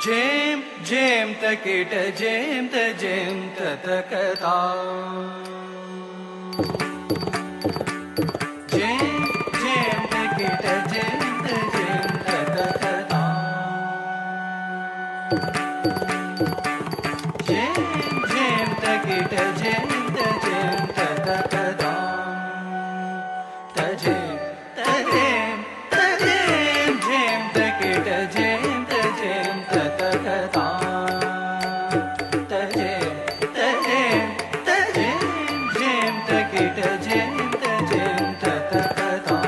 Jam, jam, takita, jam, tatakata. Jam, jam, takita, jam, tatakata. Jam, jam, takita, jam, tatakata. Tajam, tajam, tajam, jam, takita, jam, tatakata. Tajam, tajam, tajam, jam, takita, jam, tatakata.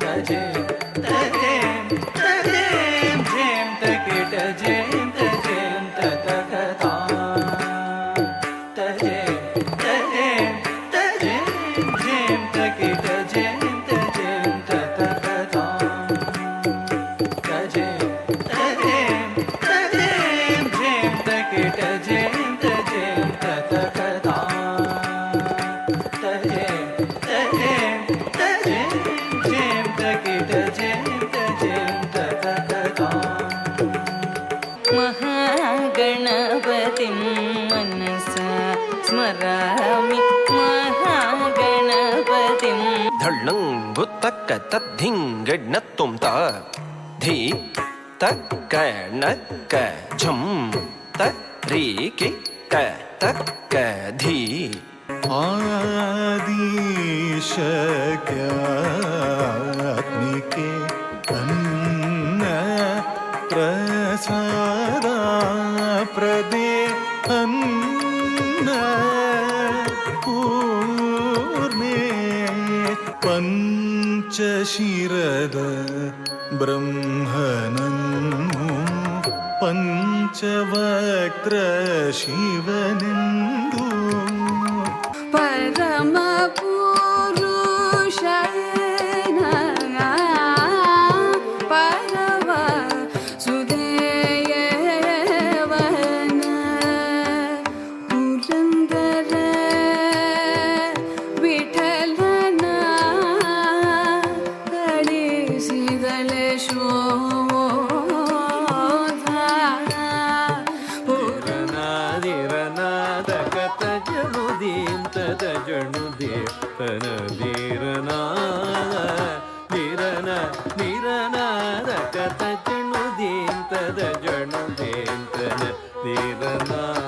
Tajam, tajam, tajam, jam, takita, jam, tatakata. Tajam, tajam, tajam, jam, takita, jam, tatakata. Tajam, tajam, tajam, jam, takita, jam, tatakata. Tajam, tajam, tajam, jam, takita, jam, tatakata. महागणपतिं मनसा स्मरामि महागणपतिं ಧಳ್ಳಂಗು ತಕ್ಕ ತದ್ಧಿಂಗಡ್ನತ್ತುಂ ತ ಧೀ ತಕ್ಕ ನಕ್ಕ ಝಂ ತ ರೀ ಕಿ ಟ ತಕ್ಕ ಧೀ आदिशक्यात्मिके अन्न प्रसाद प्रदे अन्न पूर्णे पञ्चशिरद ब्रह्मनन्नु पञ्चवक्त्र शिवनिन्दु परम पुरुषेण परम सुदेवन पुरन्दर विठलन ಗಳಿಸಿದಲೆ ಶೋಧ ಧೀರನಾದ ಕಥ ಜಣುದೀಂ ತದ ಜಣುದೇ ತನ ಧೀರನಾದ ಕಥ ಜಣುದೀಂ ತದ ಜಣುದೇಂ ತನ ಧೀರನಾದ